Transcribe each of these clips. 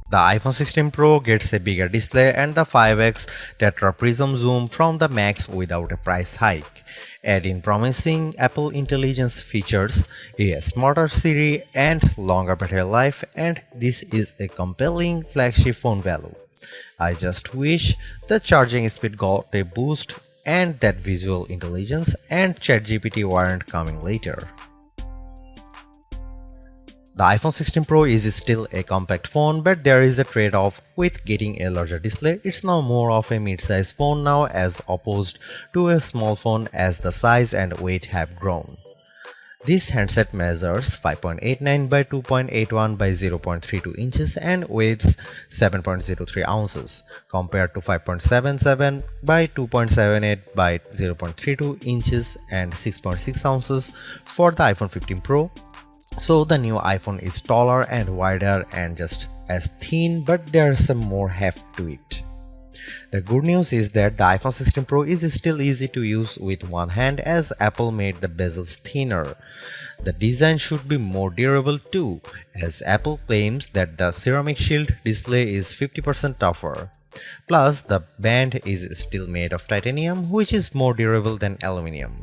The iPhone 16 Pro gets a bigger display and the 5x tetra prism zoom from the Max without a price hike. Add in promising Apple Intelligence features, a smarter Siri and longer battery life, and this is a compelling flagship phone value. I just wish the charging speed got a boost and that visual intelligence and ChatGPT weren't coming later. The iPhone 16 Pro is still a compact phone, but there is a trade-off with getting a larger display. It's now more of a mid-size phone now as opposed to a small phone as the size and weight have grown. This handset measures 5.89 by 2.81 by 0.32 inches and weighs 7.03 ounces compared to 5.77 by 2.78 by 0.32 inches and 6.6 ounces for the iPhone 15 Pro. So the new iPhone is taller and wider and just as thin, but there's some more heft to it. The good news is that the iPhone 16 Pro is still easy to use with one hand as Apple made the bezels thinner. The design should be more durable too, as Apple claims that the ceramic shield display is 50% tougher. Plus, the band is still made of titanium, which is more durable than aluminum.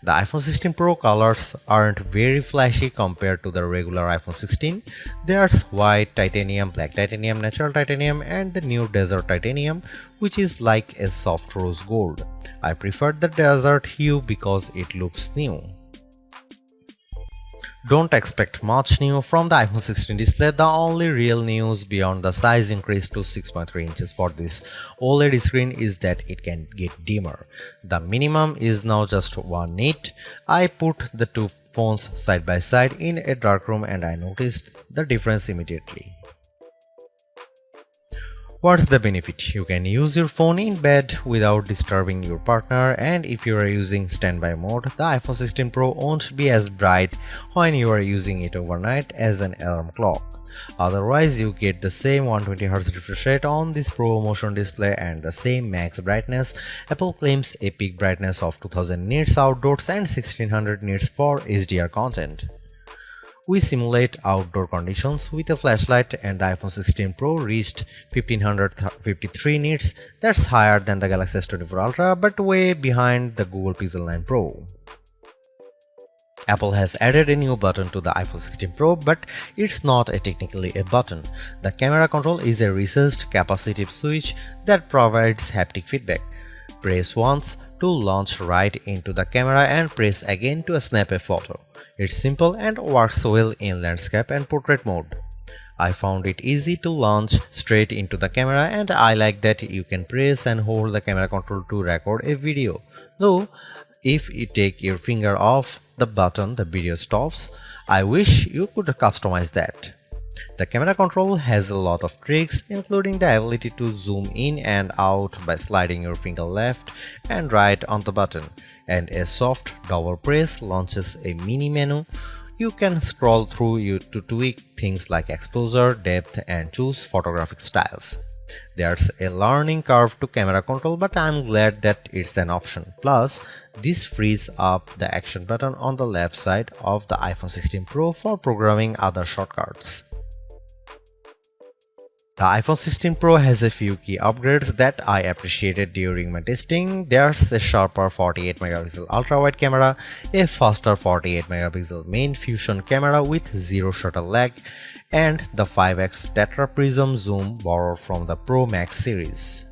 The iPhone 16 Pro colors aren't very flashy compared to the regular iPhone 16. There's white titanium, black titanium, natural titanium, and the new desert titanium, which is like a soft rose gold. I prefer the desert hue because it looks new. Don't expect much new from the iPhone 16 display. The only real news beyond the size increase to 6.3 inches for this OLED screen is that it can get dimmer. The minimum is now just 1 nit. I put the two phones side by side in a dark room and I noticed the difference immediately. What's the benefit? You can use your phone in bed without disturbing your partner, and if you are using standby mode, the iPhone 16 Pro won't be as bright when you are using it overnight as an alarm clock. Otherwise, you get the same 120Hz refresh rate on this Pro Motion display and the same max brightness. Apple claims a peak brightness of 2000 nits outdoors and 1600 nits for HDR content. We simulate outdoor conditions with a flashlight and the iPhone 16 Pro reached 1553 nits. That's higher than the Galaxy S24 Ultra but way behind the Google Pixel 9 Pro. Apple has added a new button to the iPhone 16 Pro, but it's not technically a button. The camera control is a recessed capacitive switch that provides haptic feedback. Press once to launch right into the camera and press again to snap a photo. It's simple and works well in landscape and portrait mode. I found it easy to launch straight into the camera and I like that you can press and hold the camera control to record a video. Though, if you take your finger off the button, the video stops. I wish you could customize that. The camera control has a lot of tricks, including the ability to zoom in and out by sliding your finger left and right on the button, and a soft double press launches a mini menu. You can scroll through to tweak things like exposure, depth, and choose photographic styles. There's a learning curve to camera control, but I'm glad that it's an option. Plus, this frees up the action button on the left side of the iPhone 16 Pro for programming other shortcuts. The iPhone 16 Pro has a few key upgrades that I appreciated during my testing. There's a sharper 48MP ultra-wide camera, a faster 48MP main fusion camera with zero shutter lag, and the 5x tetra prism zoom borrowed from the Pro Max series.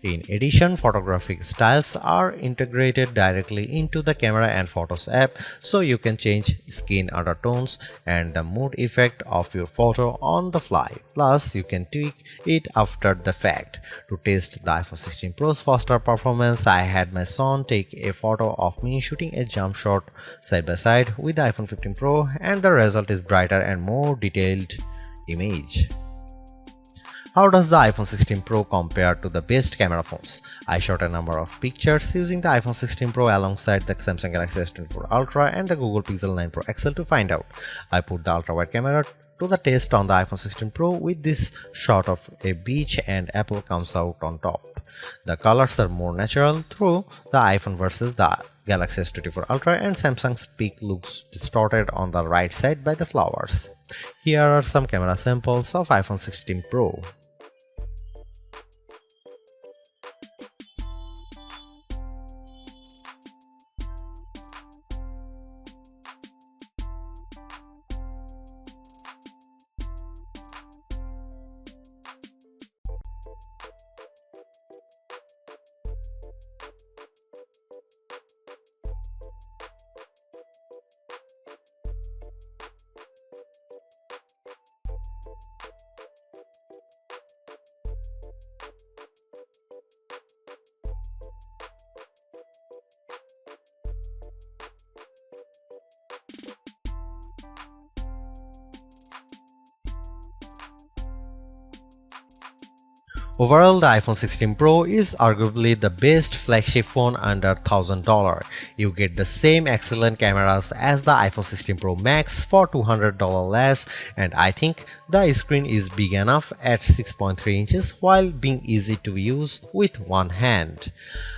In addition, photographic styles are integrated directly into the Camera and Photos app, so you can change skin undertones and the mood effect of your photo on the fly. Plus, you can tweak it after the fact. To test the iPhone 16 Pro's faster performance, I had my son take a photo of me shooting a jump shot side by side with the iPhone 15 Pro, and the result is brighter and more detailed image. How does the iPhone 16 Pro compare to the best camera phones? I shot a number of pictures using the iPhone 16 Pro alongside the Samsung Galaxy S24 Ultra and the Google Pixel 9 Pro XL to find out. I put the ultra-wide camera to the test on the iPhone 16 Pro with this shot of a beach and Apple comes out on top. The colors are more natural through the iPhone versus the Galaxy S24 Ultra, and Samsung's peak looks distorted on the right side by the flowers. Here are some camera samples of iPhone 16 Pro. Overall, the iPhone 16 Pro is arguably the best flagship phone under $1,000. You get the same excellent cameras as the iPhone 16 Pro Max for $200 less, and I think the screen is big enough at 6.3 inches while being easy to use with one hand.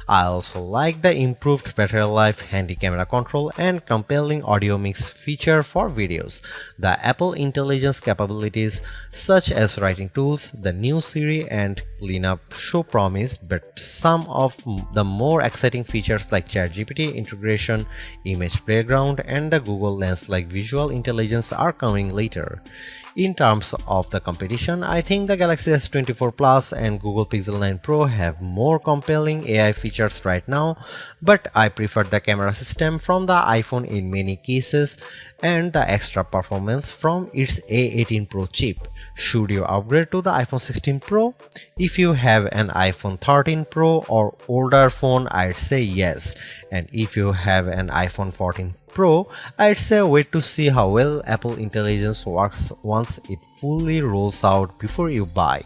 I also like the improved battery life, handy camera control, and compelling audio mix feature for videos. The Apple Intelligence capabilities such as writing tools, the new Siri, and cleanup show promise, but some of the more exciting features like ChatGPT integration, image background, and the Google Lens like visual intelligence are coming later. In terms of the competition, I think the Galaxy S24 Plus and Google Pixel 9 Pro have more compelling AI features right now, but I prefer the camera system from the iPhone in many cases and the extra performance from its A18 Pro chip. Should you upgrade to the iPhone 16 Pro? If you have an iPhone 13 Pro or older phone, I'd say yes. And if you have an iPhone 14 Pro, I'd say wait to see how well Apple Intelligence works once it fully rolls out before you buy.